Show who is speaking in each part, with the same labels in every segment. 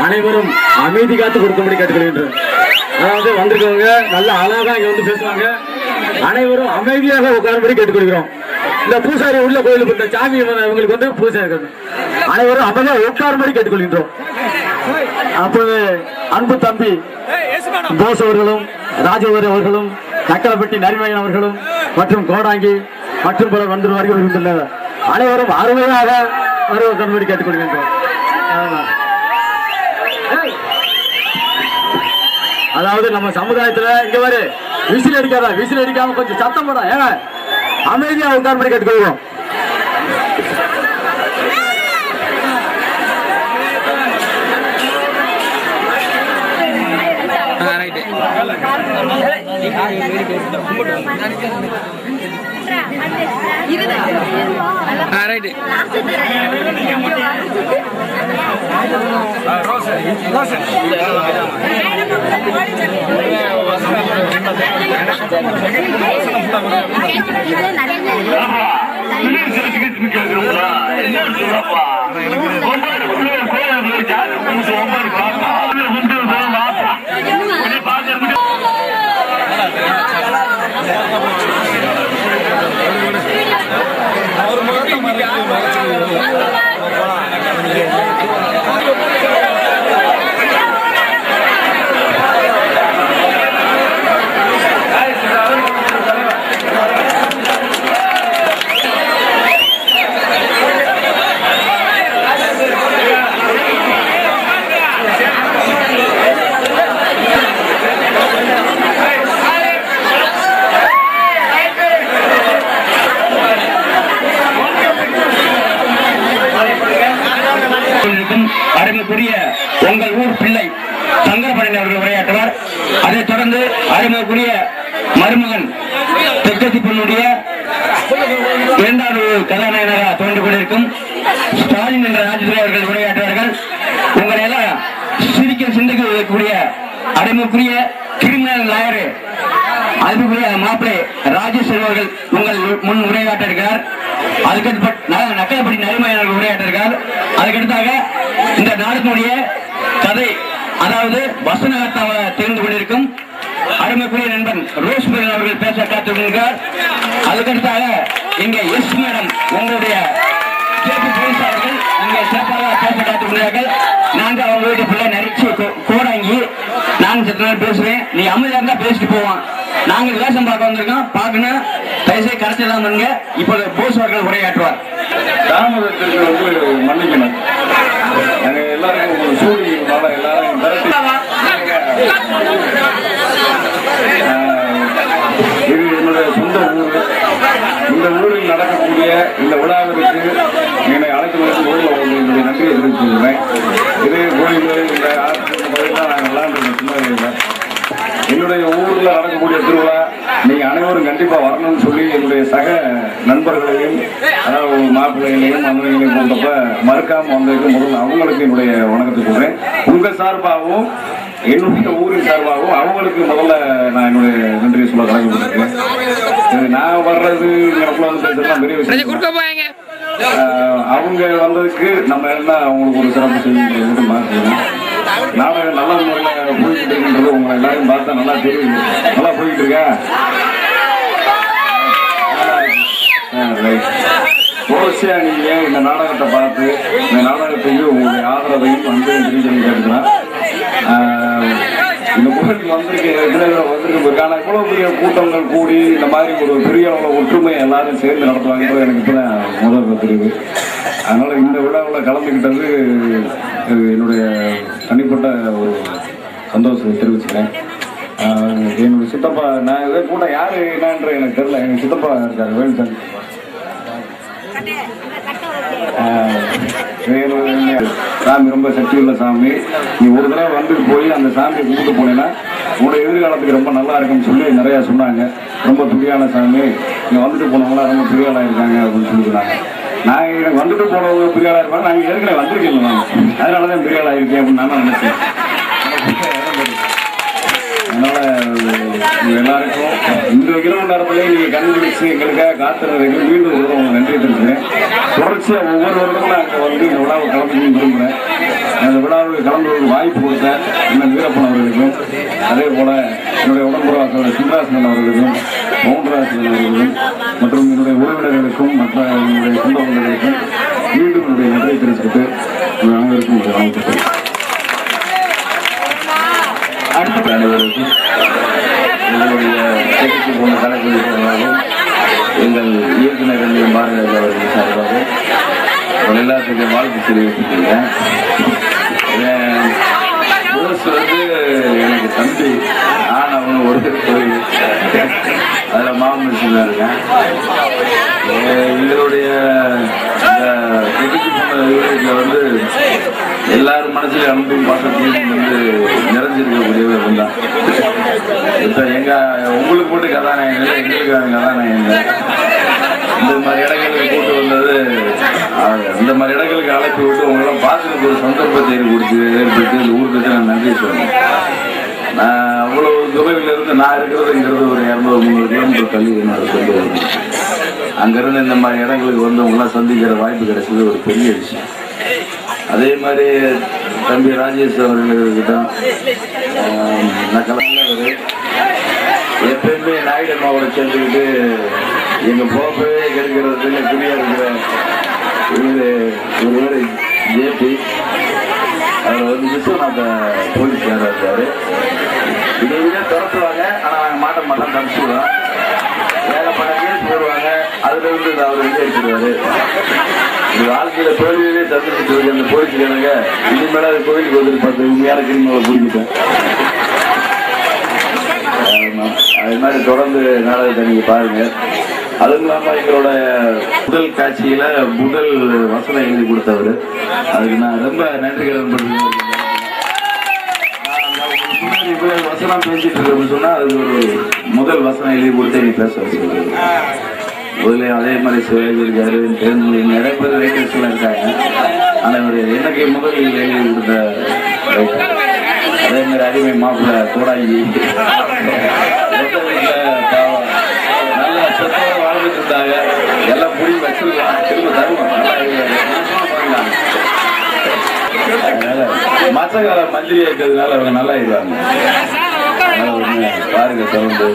Speaker 1: அனைவரும் அமைதி காத்து கொடுக்கும்படி கேட்டுக்கொள்கின்றோம். அதாவது வந்திருக்கவங்க நல்ல அழகா இங்க வந்து பேசுவாங்க. அனைவரும் அமைதியாக உட்காரும்படி கேட்டுக்கொள்கிறோம். இந்த பூசாரி உள்ள கோயிலுக்கு இந்த சாமி இவங்களுக்கு வந்து பூசை இருக்கிறது. அனைவரும் அமைதியாக உட்காரும்படி கேட்டுக்கொள்கின்றோம். அப்போது அன்பு தம்பி போஸ் அவர்களும் ராஜேவர் அவர்களும் நக்கலப்பட்டி நரிமையன் அவர்களும் மற்றும் கோடாங்கி மற்றும் பலர் வந்து வருகின்றனர். அனைவரும் அருமையாக வருவதன்படி கேட்டுக்கொள்கின்றோம். அதாவது நம்ம சமுதாயத்துல இங்க வரு விசில் அடிக்காத, விசில் அடிக்காம கொஞ்சம் சத்தம் போட ஏங்க அமைதியா உட்கார்படி கேட்டுக்கொள்வோம்.
Speaker 2: அருமைக்குரிய உங்கள் ஊர் பிள்ளை சங்கரபரணி அவர்கள் உரையாற்றுவார். அதைத் தொடர்ந்து அருமைக்குரிய மருமகன் தெற்கத்தி பொண்ணுடைய இரண்டாவது கதாநாயகனாக தோன்றிக் கொண்டிருக்கும் ஸ்டாலின் என்ற ராஜதுரை அவர்கள் உரையாற்றுவார்கள். உங்களை எல்லாம் சிரிக்க சிந்திக்க வைக்கக்கூடிய அருமைக்குரிய கிரிமினல் லாயர் அதுக்குரிய மாப்பிள்ளை ராஜேஷ் அவர்கள் உங்கள் முன் உரையாற்ற இருக்கிறார். அதுக்கடுத்து நக்கலப்பட்டி நரிமையர்கள் உரையாற்ற இருக்கிறார். அதுக்கடுத்தாக இந்த நாடகத்தினுடைய கதை அதாவது வசனகர்த்தாவை தெரிந்து கொண்டிருக்கும் அருமைக்குரிய நண்பன் ரோஸ்மேரி அவர்கள் பேச காத்திருக்கிறார். அதுக்கடுத்தாக இங்க எஸ் மேடம் உங்களுடைய அவர்கள் இங்கே சிறப்பாக பேச காத்திருக்கிறார்கள். நாங்க அவங்களுடைய பிள்ளை நரிச்சு கோடாங்கி நான் சற்று நேரம் பேசுவேன். நீ அமைதியா இருந்தா பேசிட்டு போவான். நாங்க வேஷம் பார்க்க வந்திருக்கோம். பார்க்கணும் கைசை கரைச்சலாம் பண்ணுங்க. இப்போது போஸ் அவர்கள் உரையாற்றுவார்.
Speaker 3: தாமதத்திற்கு வந்து மன்னிக்கணும். நாங்க எல்லாருக்கும் சூழ்நிலை எல்லாரும் இது என்னுடைய சொந்த ஊர். இந்த ஊரில் நடக்கக்கூடிய இந்த விழாவிற்கு என்னை அழைத்து வந்து ஊரில் வந்து என்னுடைய நன்றியை தெரிவித்து கொள்கிறேன். இதே கோயில்கள் இந்த கோயில் தான் நாங்கள் விளையாண்டுருக்கோம் சின்ன வயதில். என்னுடைய ஊரில் நடக்கக்கூடிய திருவிழா நீங்கள் அனைவரும் கண்டிப்பாக வரணும்னு சொல்லி என்னுடைய சக நண்பர்களையும் அதாவது மாப்பிள்ளைகளையும் மன்னர்களையும் போன்றப்ப மறுக்காமல் வந்ததுக்கு முதல்ல அவங்களுக்கு என்னுடைய வணக்கத்தை சொல்கிறேன். உங்கள் சார்பாகவும் என்னுடைய ஊரின் சார்பாகவும் அவங்களுக்கு முதல்ல நான் என்னுடைய நன்றியை சொல்ல கடமைப்பட்டிருக்கேன். நான் வர்றது எனக்குள்ள வந்து பேசுறதுலாம் பெரிய விஷயம். அவங்க வந்ததுக்கு நம்ம என்ன அவங்களுக்கு ஒரு சிறப்பு செய்ய மாற்றணும். நாடகம் நல்ல முறையில் போய்கிட்டு இருக்குன்றது உங்களை எல்லாரும் பார்த்தா நல்லா தெரியும். நல்லா போய்கிட்டு இருக்கா? தொடர்ச்சியா நீங்க இந்த நாடகத்தை பார்த்து இந்த நாடகத்துக்கு உங்களுடைய ஆதரவையும் வந்து தெரிஞ்சு கேட்டுக்கலாம். இந்த கோயிலுக்கு வந்திருக்கான இவ்வளவு பெரிய கூட்டங்கள் கூடி இந்த மாதிரி ஒரு பெரிய அளவு ஒற்றுமை எல்லாரும் சேர்ந்து நடத்துவாங்க எனக்கு இப்பதான் முதல் தெரியுது. அதனால இந்த விழாவில் கலந்துக்கிட்டது என்னுடைய தனிப்பட்ட ஒரு சந்தோஷத்தை தெரிவிச்சுக்கிறேன். என்னுடைய சித்தப்பா நான் இதை கூட யாரு என்னன்ற எனக்கு தெரியல. எங்க சித்தப்பா இருக்காரு வேலுசாமி. சாமி ரொம்ப சக்தியுள்ள சாமி. நீ ஒரு தடவை வந்துட்டு போய் அந்த சாமியை கும்பிட்டு போனேன்னா உங்களோட எதிர்காலத்துக்கு ரொம்ப நல்லா இருக்குன்னு சொல்லி நிறையா சொன்னாங்க. ரொம்ப துணியான சாமி, நீங்கள் வந்துட்டு போனவங்களாம் ரொம்ப பெரியாளாக இருக்காங்க அப்படின்னு சொல்லிக்கிறாங்க. நான் எனக்கு வந்துட்டு போனவங்க பெரியாளாக இருப்பாங்க. நாங்கள் ஏற்கனவே வந்திருக்கேன் நான், அதனால தான் பெரியாளாக இருக்கேன் அப்படின்னு நான் நினைச்சேன். அதனால எல்லாருக்கும் இந்த இரவு நேரத்திலே நீங்க கண்டுபிடிச்சு எங்களுக்காக காத்துறதுக்கு மீண்டும் ஒரு உங்க நன்றி தெரிவிக்கிறேன். தொடர்ச்சியா ஒவ்வொரு வருடமும் அங்கே வந்து இந்த விழாவை கலந்துக்கணும்னு விரும்புகிறேன். அந்த விழாவுக்கு கலந்து வாய்ப்பு கொடுத்த இன்னும் வீரப்பன் அவர்களுக்கும், அதே போல என்னுடைய உடம்புறாசர் சிந்தராசன் அவர்களுக்கும், மௌன்ராசன் அவர்களுக்கும் மற்றும் என்னுடைய உறவினர்களுக்கும் மற்ற என்னுடைய சொந்த உறவினர்களுக்கும் மீண்டும் என்னுடைய நன்றியை தெரிவித்துட்டு அனைவருக்கும் வாழ்த்துக்கள்.
Speaker 2: அடுத்த அனைவருக்கும் எங்களுடைய தேர்ச்சி போன கலைக்குழுவாகவும் எங்கள் இயக்குநர் பாரதி அவர்கள் சார்பாக எல்லாத்துக்கும் வாழ்த்து தெரிவித்துக்கிறேன். வந்து எனக்கு தம்பி நான் அவங்க ஒரு கோயில் அதில் மாமன் இருக்கேன். எங்களுடைய இந்த வந்து எல்லாரும் மனசுல அனுப்பும் பாசத்தையும் வந்து நிறைஞ்சிருக்கக்கூடியவர் தான். இப்ப உங்களுக்கு போட்டு கதாநாயகங்கள் எங்களுக்கு கதாநாயகங்கள் இந்த மாதிரி இடங்களுக்கு கூட்டு வந்தது. இந்த மாதிரி இடங்களுக்கு அழைப்பு விட்டு உங்களெல்லாம் பார்த்துட்டு ஒரு சந்தர்ப்பத்தை ஏற்படுத்தி இந்த ஊருக்கு நான் நன்றி சொல்றேன். நான் அவ்வளவு துறையிலிருந்து நான் இருக்கிறதுங்கிறது ஒரு 200-300 கிலோமீட்டர் தள்ளி என்னோட கொண்டு வரணும். அங்கிருந்து இந்த மாதிரி இடங்களுக்கு வந்து உங்களாம் சந்திக்கிற வாய்ப்பு கிடைச்சது ஒரு பெரிய விஷயம். அதே மாதிரி தம்பி ராஜேஷ் அவர்களுக்கு தான் நான் கலந்தவர். எப்பயுமே நாயுடு அம்மாவோட சேர்ந்துக்கிட்டு எங்க போகவே கிடைக்கிறது புரியா இருக்கிற இவர் ஜேபி அவர் வந்து விஸ்வநாத போலீஸ்காரர் இருக்காரு. இதை விட துரத்துவாங்க, ஆனா நாங்க மாட்ட மாட்டோம், தப்பிச்சுடுவோம். ஏகப்பட்ட கேஸ் போடுவாங்க, அதுல இருந்து அவர் விசாரிச்சிருவாரு. இந்த வாழ்க்கையில தோல்வியிலே சந்திச்சுட்டு இருக்க அந்த போலீஸ்காரங்க இனிமேல அது கோயிலுக்கு வந்து 10 உண்மையான கிரிமினலை பிடிக்கிட்டேன். அது மாதிரி தொடர்ந்து நாடகத்தை நீங்க பாருங்க. அதுவும் இல்லாம எங்களோட முதல் காட்சியில முதல் வசனம் எழுதி கொடுத்தவர், அதுக்கு நான் ரொம்ப நன்றி கடன் பண்ணுறேன். வசனம் பேசிட்டு இருக்கோம்னு சொன்னா அது ஒரு முதல் வசனம் எழுதி கொடுத்து நீ பேச வச்சுருக்காரு. முதல்ல அதே மாதிரி சிவாஜி இருக்காரு, நிறைய பேர் ரைட்டர்ஸ் எல்லாம் இருக்காங்க. ஆனா எனக்கு முதல் எழுதி கொடுத்த அதே மாதிரி அடிமை மாப்பிள்ள தோடாங்கி நல்லா சொத்தோட வாழ்ந்துட்டு இருந்தாங்க. எல்லாம் புடி வச்சிருக்கலாம், திரும்ப தருவோம். அதனால மச்சகால மந்திரியா இருக்கிறதுனால அவங்க நல்லா இருக்காங்க. பாருங்க தொடர்ந்து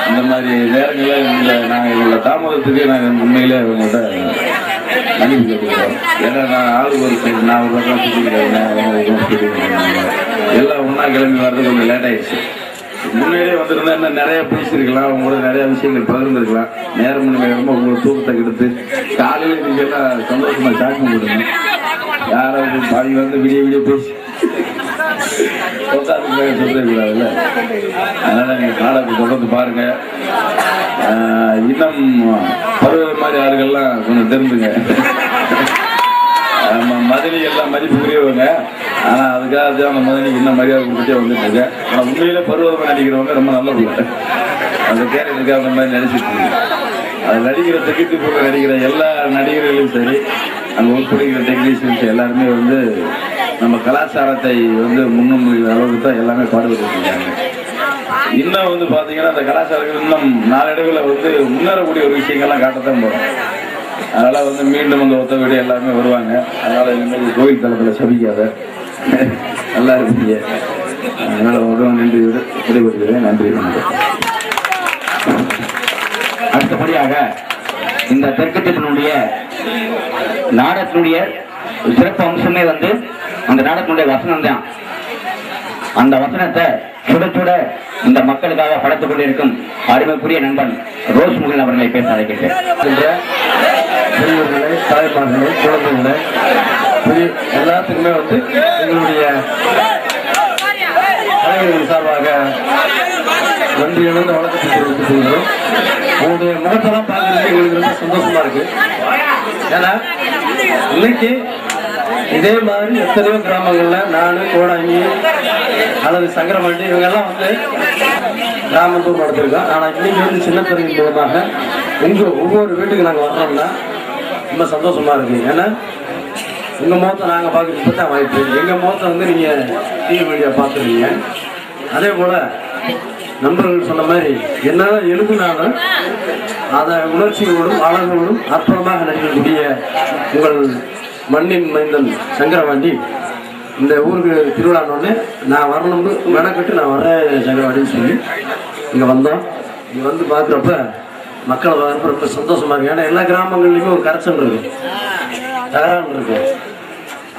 Speaker 2: இந்த மாதிரி நேரங்கள நாங்கள் எங்களோட தாமதத்துக்கு நாங்கள் உண்மையிலே அவங்கள்ட்ட மன்னிப்பு கேட்டுக்கிறோம். ஏன்னா நான் ஆளுக்கு ஒரு சைடு நான் ஒரு பக்கம் சுற்றிக்கிறேன், எல்லாம் ஒன்றா கிளம்பி வர்றது கொஞ்சம் லேட் ஆயிடுச்சு. முன்னாடியே வந்திருந்தா இன்னும் நிறைய பேசியிருக்கலாம், உங்களோட நிறைய விஷயங்கள் பகிர்ந்துருக்கலாம். நேரம் ரொம்ப உங்களை தூக்கத்தை கெடுத்து காலையில் நீங்க எல்லாம் சந்தோஷமா சாட்சி போடுங்க. யாராவது பாதி வந்து விடிய விடிய பேசி சொல்லக்கூடாதுல்ல. அதனால நீங்க நாடகத்தை தொடர்ந்து பாருங்க. இன்னும் பருவ மாதிரி ஆளுகள்லாம் கொஞ்சம் தெரிஞ்சுங்க. மதினி எல்லாம் மதிப்புக்குரியவங்க, ஆனா அதுக்காக அந்த மதினிக்கு இன்னும் மரியாதை கொடுத்துட்டே வந்துட்டு இருக்கேன். ஆனா உண்மையில பருவமாக நடிக்கிறவங்க ரொம்ப நல்ல பிள்ளை. அந்த கேரக்டருக்கு அந்த மாதிரி நடிச்சிட்டு இருக்கு. அது நடிக்கிற திக்கிட்டு போட்டு நடிக்கிற எல்லா நடிகர்களும் சரி, அங்கே உட்படுகிற டெக்னீஷியன்ஸ் எல்லாருமே வந்து நம்ம கலாச்சாரத்தை வந்து முன்னுரிமை அளவுக்கு தான் எல்லாமே பாடுபட்டு இருக்காங்க. இன்னும் வந்து பாத்தீங்கன்னா அந்த கலாச்சாரங்கள் இன்னும் நாளடைவில் வந்து முன்னேறக்கூடிய ஒரு விஷயங்கள்லாம் காட்டத்தான் போறோம். அதனால வந்து மீண்டும் அந்த ஒத்த வீடு எல்லாருமே வருவாங்க. அதனால இந்த கோயில் தளத்தில் சபிக்காத நல்லா இருப்பீங்க. அதனால ஒரு நன்றி விடைபெறுகிறேன். நன்றி. அடுத்தபடியாக இந்த தெற்கத்தினுடைய நாடகத்தினுடைய சிறப்பு அம்சமே வந்து அந்த நாடகத்தினுடைய வசனம் தான். அந்த வசனத்தை சுட சுட இந்த மக்களுக்காக படைத்துக் கொண்டிருக்கும் அருமைக்குரிய நண்பன் ரோஸ் முகில் அவர்களை பேச அழைக்கின்றேன்.
Speaker 1: பெரியவர்களே, தாய்மார்களே, குழந்தைகளே, எல்லாத்துக்குமே வந்து எங்களுடைய கலைஞர்கள் சார்பாக நன்றி இழந்த வழக்கத்தை தெரிவித்துக் கொள்கிறோம். உங்களுடைய முகத்தெல்லாம் பார்க்கறதுக்கு எங்களுக்கு ரொம்ப சந்தோஷமா இருக்கு. ஏன்னா இன்னைக்கு இதே மாதிரி எத்தனையோ கிராமங்கள்ல நானு கோடாங்கி அல்லது சங்கரமண்டி இவங்கெல்லாம் வந்து கிராமத்தூர் நடத்திருக்கோம். ஆனா இன்னைக்கு வந்து சின்னத்துறையின் மூலமாக ஒவ்வொரு வீட்டுக்கு நாங்கள் வர்றோம்னா ரொம்ப சந்தோஷமா இருக்கு. ஏன்னா உங்க முகத்தை நாங்கள் பார்க்க இப்பதான் வாய்ப்பு, எங்க முகத்தை வந்து நீங்க டிவி வழியா பார்த்துருக்கீங்க. அதே போல
Speaker 4: நண்பர்கள் சொன்ன மாதிரி என்னதான் எழுதினாலும் அதை உணர்ச்சியோடும் அழகோடும் அற்புதமாக நடிக்கக்கூடிய உங்கள் மண்ணின் மைந்தன் சங்கரவாண்டி இந்த ஊருக்கு திருவிழானோடனே நான் வரணும்னு மெனக்கட்டு நான் வரேன் சங்கரவாண்டின்னு சொல்லி இங்கே வந்தோம். இங்கே வந்து பார்க்குறப்ப மக்களை பார்க்குறப்ப ரொம்ப சந்தோஷமா இருக்கு. ஏன்னா எல்லா கிராமங்கள்லையுமே ஒரு கரைச்சல் இருக்கு, தகராறு இருக்கு.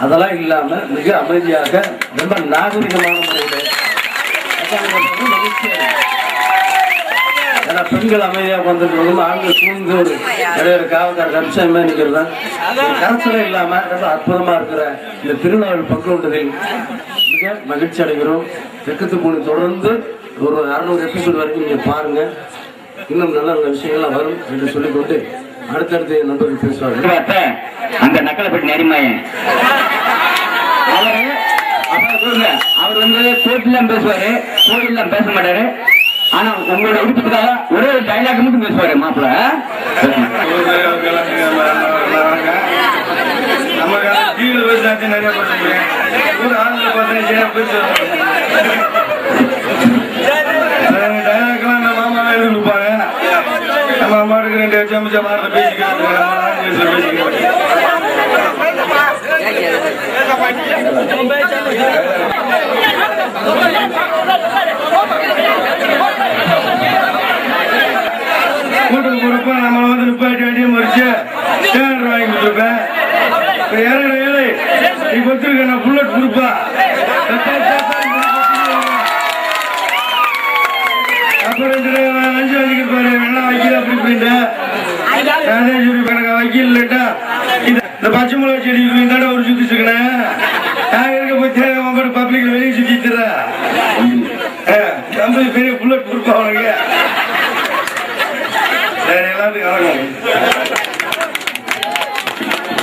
Speaker 4: அதெல்லாம் இல்லாமல் மிக அமைதியாக ரொம்ப நாகரிகமான முறையில் ஏன்னா பெண்கள் அமைதியாக வந்துருக்கணும், ஆண்கள் சூழ்ந்து ஒரு இடையில காவல்கார கம்சமே நிற்கிறது தான் கரைச்சலே இல்லாமல் ரொம்ப அற்புதமாக இருக்கிற இந்த திருநாள் பங்கு கொண்டதில் மிக மகிழ்ச்சி அடைகிறோம். தெற்கத்து பூனி தொடர்ந்து ஒரு 600 எபிசோடு வரைக்கும் நீங்கள் பாருங்க, இன்னும் நல்ல நல்ல விஷயங்கள்லாம் வரும் என்று சொல்லிக்கொண்டு அடுத்தடுத்து நண்பர்கள் பேசுவாங்க.
Speaker 2: அந்த நக்கலைப்பட்டி நெறிமாயன் அவர் வந்து கோட்டிலாம் பேசுவாரு, கோயிலாம் பேச மாட்டாரு. ஆனா உங்களோட விருப்பத்துக்காக ஒரே ஒரு டைலாக் மட்டும் பேசுவாரு மாப்பிள்ள.
Speaker 3: நம்ம டிவியில பேசாச்சு நிறைய பேசுறீங்க, ஒரு ஆளுநர் பார்த்தேன் பேசுவாங்க. டைலாக்லாம் நம்ம மாமாவே எழுதிருப்பாங்க. நம்ம அம்மாவுக்கு 2 எச்சமிச்ச வார்த்தை பேசிக்கிறோம். கூட்டுக்கு பொறுப்பா நம்ம வந்து நிப்பாட்டி வண்டியை மறிச்சு ஸ்டேண்டர் வாங்கி கொடுத்துருப்பேன். ஏழை நீ கொடுத்துருக்க நான் புல்லட் கொடுப்பா. அப்புறம் அஞ்சு வண்டிக்கு பாரு வேணா வைக்கல அப்படி போயிட்டு வக்கீல் இல்லட்டா இந்த பச்சை மிளகா செடி தானே ஒரு சுத்தி சுக்கினேன். நான் இருக்க போய் தேவை பப்ளிக்ல வெளியே சுத்திட்டுற பெரிய புல்லட் கொடுப்பா அவனுக்கு.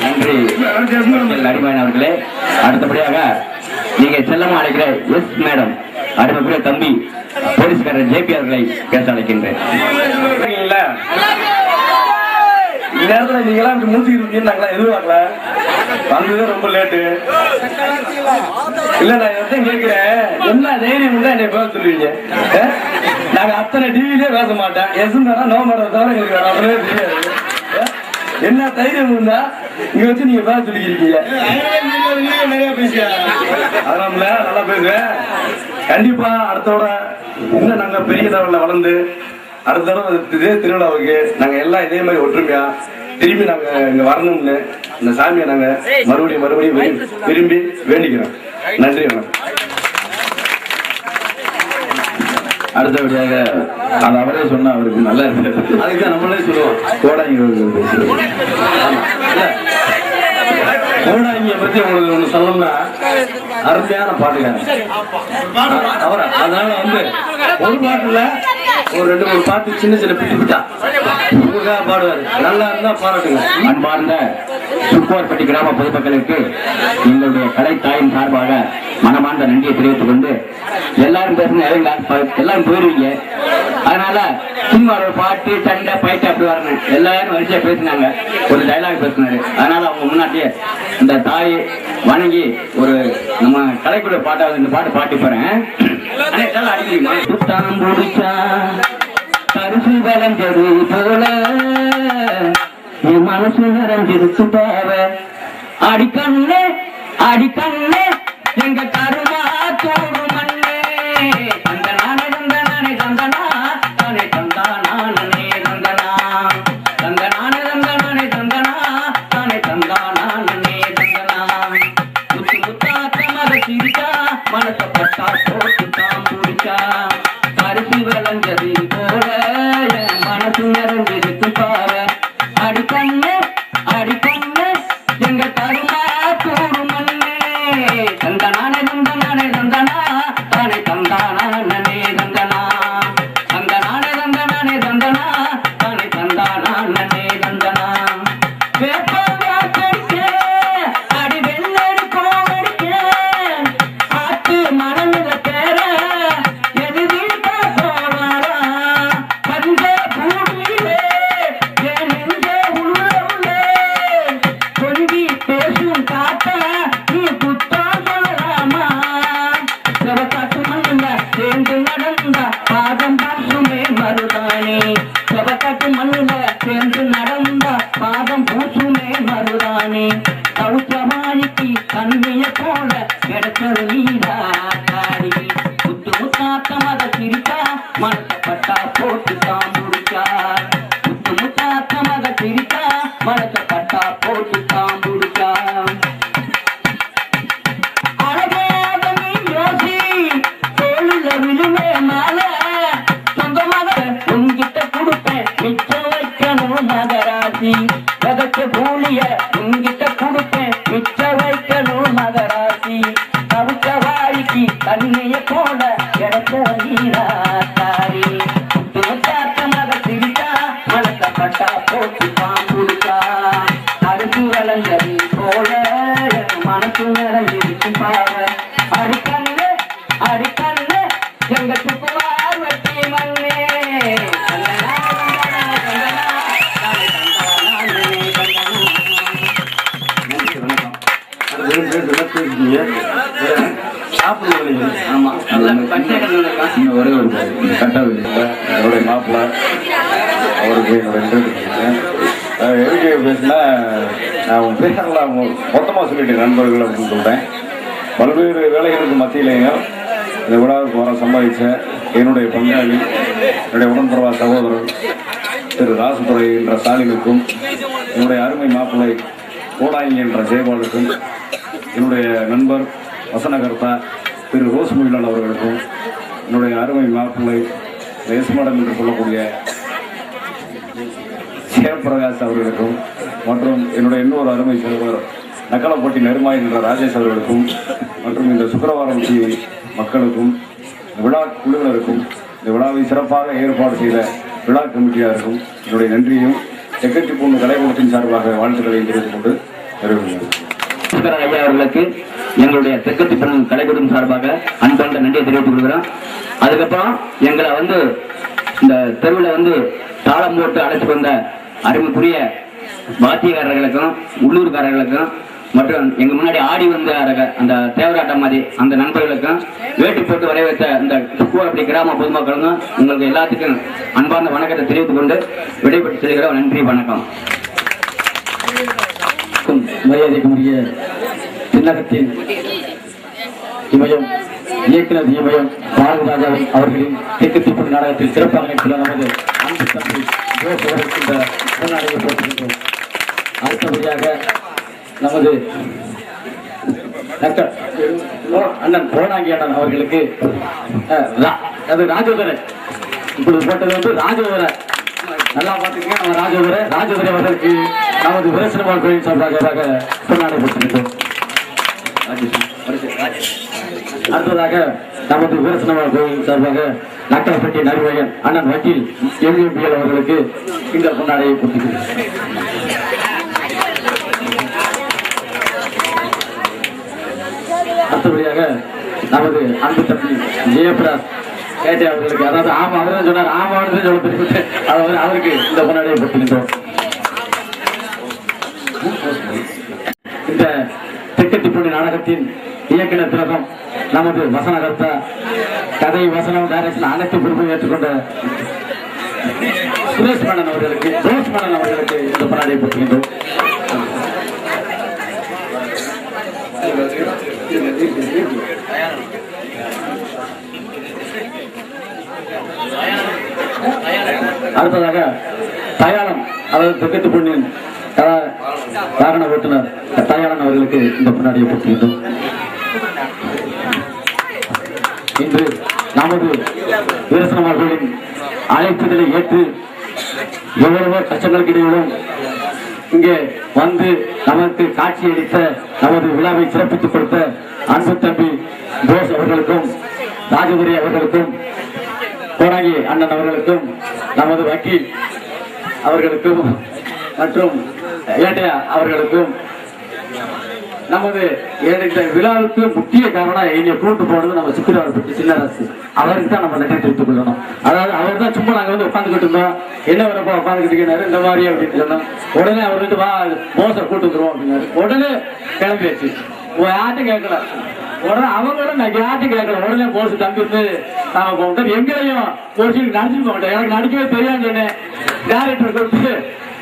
Speaker 2: நன்றி அடிமாயன் அவர்களே. அடுத்தபடியாக நீங்க செல்லமா அழைக்கிற எஸ் மேடம், அடுத்தபடியாக தம்பி போலீஸ்காரர் ஜேபி அவர்களை பேச அழைக்கின்றேன்.
Speaker 4: நேரத்தில் நீங்க எல்லாம் முடிச்சுக்கிட்டு நாங்களா எதிர்பார்க்கல, வந்ததே ரொம்ப லேட்டு. இல்ல நான் எதையும் கேட்கிறேன், என்ன தைரியம் தான் என்னை பேச சொல்லுவீங்க? நாங்க அத்தனை டிவிலே பேச மாட்டேன், எஸ் மேடம் நோ மேடம் தவிர எங்களுக்கு வேற அப்படியே தெரியாது. என்ன தைரியம் இருந்தா இங்க வச்சு நீங்க பேச சொல்லிக்கிறீங்க. நிறைய பேசியா அதனால நல்லா பேசுவேன். கண்டிப்பா அடுத்தோட இன்னும் நாங்க பெரிய லெவல்ல வளர்ந்து அடுத்த தடவை இதே திருவிழாவுக்கு நாங்க எல்லாம் இதே மாதிரி ஒற்றுமையா திரும்பி நாங்க இங்க வரணும்னு இந்த சாமியை நாங்க மறுபடியும் விரும்பி வேண்டிக்கிறோம். நன்றி வணக்கம்.
Speaker 1: அடுத்தபடியாக அது அவரே சொன்னா அவருக்கு நல்லா இருக்கு,
Speaker 4: அதுக்குதான் நம்மளே சொல்லுவோம்.
Speaker 1: கோடாங்கி
Speaker 4: கோடாங்கிய பத்தி உங்களுக்கு ஒண்ணு சொல்லணும்னா அருமையான பாட்டுக்காரன் அவரை. அதனால வந்து ஒரு பாட்டுல ஒரு 2-3 பாட்டு சின்ன சின்ன பிட்டா உங்களுக்காக பாடுவாரு. நல்லா இருந்தா பாராட்டுங்க.
Speaker 2: அன்பார்ந்த சுக்குவார்பட்டி கிராம பொதுமக்களுக்கு எங்களுடைய கலை தாயின் சார்பாக மனமார்ந்த நன்றியை தெரிவித்துக் கொண்டு, எல்லாரும் பேசுங்க, எல்லாரும் போயிருவீங்க. அதனால சினிமாவோட பாட்டு சண்டை பயிற்சி அப்படி வரணும், எல்லாரும் வரிசையா பேசினாங்க. ஒரு டைலாக் பேசினாரு, அதனால அவங்க முன்னாடியே இந்த தாய் வணங்கி ஒரு நம்ம கலைக்குள்ள பாட்டாவது இந்த பாட்டு பாட்டி போறேன். புத்தானம் முடிச்சா பரிசு வளர்ந்தது போல என் மனசு நிறைஞ்சிருக்கு தேவ அடிக்கண்ணே அடிக்கண்ணே எங்க கருமா தோறு மண்ணே தந்தனானே தந்தனானே தந்தனா தானே தந்தானே தந்தனா தந்தனானே தந்தனானே தந்தனா தானே தந்தானே தந்தனா முத்து முத்தாத்தமாக சிரிச்சா மனசை பட்டா போட்டு தான் முடிச்சா பரிசு விளைஞ்சது போல என் மனசு நிறைஞ்சிருக்கு பாவ அடிக்கண்ணே அடிக்கண்ணே எங்க கருமா தோறு மண்ணே தந்தனானே தந்தனானே தந்தனா தானே தந்தானே தந்தனா தந்தனானே தந்தனானே தந்தனா தானே தந்தானே தந்தனா வேப்பா கடிக்க அடி வெள்ளடி கோவடிக்க ஆத்து மனமில பேர எது வீட்டா போவாரா பஞ்ச பூமியிலே என் நெஞ்ச உள்ளே கொஞ்சி பேசும் காத்த நீ குத்தா சொல்லலாமா போல கிடைச்சது நீதாடி முத்து முத்தாட்டம் அதை சிரிக்கா மனசப்பட்டா போட்டு தான் முடிக்கா முத்து முத்தாட்டம் அதை சிரிக்கா மனசப்பட்டா போட்டு தான் முடிக்கா அழகாக நீ யோசி தோளில விழுமே மேல சொந்தமாக உன்கிட்ட கொடுப்பேன் மிச்சம் வைக்கணும் மகராசி விதைச்ச கூலிய உன்கிட்ட கொடுப்பேன் மிச்ச வைக்கணும் மகராசி தவிச்ச வாய்க்கு தண்ணிய போல கிடைச்ச நீராத்தாரி முத்தாட்டமாக சிரிக்கா மனசப்பட்டா போட்டு பாம்புடுக்கா அறுப்பு வளர்ந்தது போல மனசு நிறைஞ்சிருக்கும் பாவ அடிக்கண்ணு அடிக்கண்ணு எங்க துப்புவார் வெட்டி மண்ணே
Speaker 3: ஒரே ஒரு என்னுடைய மாப்பிள்ளை அவருக்கு எதுக்கு பேசினா நான் பேசலாம் மொத்தமாக சொல்லிட்டேன் நண்பர்கள் அப்படின்னு சொல்கிறேன். பல்வேறு வேலைகளுக்கு மத்தியிலேயும் இந்த விழாவுக்கு வர சம்பாதிச்ச என்னுடைய பங்காளி என்னுடைய உடன்பிறவா சகோதரர் திரு ராசுதுரை என்ற ஸ்டாலினுக்கும் என்னுடைய அருமை மாப்பிள்ளை கோடாங்கி என்ற ஜெயபாலுக்கும் என்னுடைய நண்பர் வசனகர்த்தா திரு ரோஸ்முகிலன் அவர்களுக்கும் என்னுடைய அருமை மாப்பிள்ளை ரேஸ்மடம் என்று சொல்லக்கூடிய சிவபிரகாஷ் அவர்களுக்கும் மற்றும் என்னுடைய இன்னொரு அருமை சிறுவர் நக்கலப்பட்டி நெருமாய் என்ற ராஜேஷ் அவர்களுக்கும் மற்றும் இந்த சுக்கிரவாரம் மக்களுக்கும் விழா குழுவினருக்கும் இந்த விழாவை சிறப்பாக ஏற்பாடு செய்த விழா கமிட்டியாருக்கும் என்னுடைய நன்றியையும் செக்கச்சி பொண்ணு கலைக்கூடத்தின் சார்பாக வாழ்த்துக்களையும் தெரிவித்துக் கொண்டு தெரிவிக்கிறேன்.
Speaker 2: ஐயா அவர்களுக்கு எங்களுடைய தெற்கத்தி பெண் கலைக்கூடம் சார்பாக அன்பான நன்றியை தெரிவித்துக் கொள்கிறோம். அதுக்கப்புறம் எங்களை இந்த தெருவில் தாளம் போட்டு அழைத்து வந்த அருமைக்குரிய வாத்தியக்காரர்களுக்கும் உள்ளூர்காரர்களுக்கும் மற்றும் எங்க முன்னாடி ஆடி வந்த அந்த தேவராட்டம் மாதிரி அந்த நண்பர்களுக்கும் வேட்டி போட்டு வரைய வைத்த இந்த துக்குவாரப்பட்டி கிராம பொதுமக்களுக்கும் உங்களுக்கு எல்லாத்துக்கும் அன்பார்ந்த வணக்கத்தை தெரிவித்துக் கொண்டு விடைபெற்று செல்கிறோம். நன்றி, வணக்கம்.
Speaker 1: மரியாதைக்குரிய தென்னகத்தின் இமயம் இயக்குனர் இமயம் பாரதிராஜாவின் அவர்களின் தெற்கத்திப்பூர் நாடகத்தில் சிறப்பாக நடித்துள்ள நமது அன்பு தம்பி ஜோஸ் அவர்களுக்கு இந்த பொன்னாடையை போட்டுகின்றோம். அடுத்தபடியாக நமது அண்ணன் கோடாங்கி அண்ணன் அவர்களுக்கு அது ராஜோதரன் இப்பொழுது போட்டது ராஜோதரன். நல்லா பார்த்துக்கங்க, நம்ம ராஜதுரை அவர்களுக்கு நமது விரசனமால் கோயில் சார்பாக பொன்னாடை போட்டுக்கிட்டோம். அடுத்ததாக நமது விரசனமால் கோயில் சார்பாக நக்கலப்பட்டி நரிவயன் அண்ணன் வக்கீல் எம்எம்பிஎல் அவர்களுக்கு இந்த பொன்னாடையை போட்டுக்கிறோம். அடுத்தபடியாக நமது அன்பு தம்பி ஜெயபிராஸ் கேட்டே அவர்களுக்கு, அதாவது ஆமா அவர் சொன்னார், ஆமான்னு சொல்ல அவருக்கு இந்த பொன்னாடையை போட்டுக்கின்றோம். இந்த தெற்கத்திப்பூண்டி நாடகத்தின் இயக்குனர் திலகம் நமது வசனகர்த்தா கதை வசனம் டைரக்ஷன் அனைத்து பொறுப்பை ஏற்றுக்கொண்ட சுரேஷ் மேனன் அவர்களுக்கு இந்த பொன்னாடையை போட்டுக்கின்றோம். அடுத்ததாக தயாளன், அதாவது தெற்கத்திப்பூண்டியின் வாகன ஓட்டுநர் தயாளன் அவர்களுக்கு இந்த பொன்னாடையை போட்டுக்கின்றோம். இன்று நமது வீரசனமார்களின் அழைப்புதலை ஏற்று எவ்வளவோ கஷ்டங்களுக்கு இடையிலும் இங்கே நமக்கு காட்சியளித்த நமது விழாவை சிறப்பித்துக் கொடுத்த அன்பு தம்பி போஸ் அவர்களுக்கும் ராஜதுரை அவர்களுக்கும் கோடாங்கி அண்ணன் அவர்களுக்கும் நமது வக்கீல் அவர்களுக்கும் மற்றும் ஏட்டையா அவர்களுக்கும் நமது இந்த விழாவுக்கு முக்கிய காரணம் என்னை கூட்டு போனது நம்ம சுக்கிரவாரப்பட்டி சின்னராசு அவருக்கு தான் நம்ம நன்றி தெரிவித்துக் கொள்ளணும். அதாவது அவர் தான் சும்மா நாங்க உட்காந்துக்கிட்டு இருந்தோம், என்ன வரப்போ உட்காந்துக்கிட்டு இருக்காரு இந்த மாதிரி அப்படின்னு சொன்னோம். உடனே அவர் வா போச கூட்டு வந்துருவோம் அப்படின்னாரு. உடனே கிளம்பியாச்சு, யார்ட்டும் கேட்கல. உடனே அவங்களும் நான் யார்ட்டும் கேட்கல. உடனே போஸ் தம்பிட்டு நாம போட்டோம். எங்களையும் போச்சு நடிச்சுட்டு போட்டோம். எனக்கு நடிக்கவே தெரியாது சொன்னேன். டேரக்டர் கொடுத்து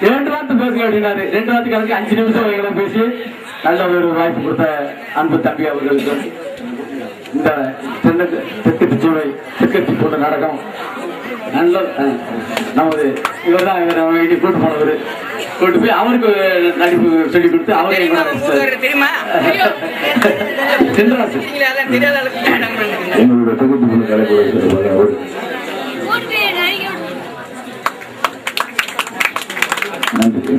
Speaker 1: 2 வாரத்துக்கு பேசுங்க அப்படின்னாரு. 2 வாரத்துக்கு எனக்கு 5 நிமிஷம் எங்களை பேசி நல்ல ஒரு வாய்ப்பு கொடுத்த அன்பு தம்பி அவர்களுக்கும் இந்த தெற்கு சூளை தெற்கு போன்ற நாடகம் நல்ல நமது இவர் தான் இங்கே கூட்டு போனவர் கூட்டு போய் அவருக்கு நடிப்பு சொல்லி கொடுத்து அவரையும் சென்றாசு
Speaker 3: எங்களுடைய தொகுப்பு கலைக்குழு நன்றி.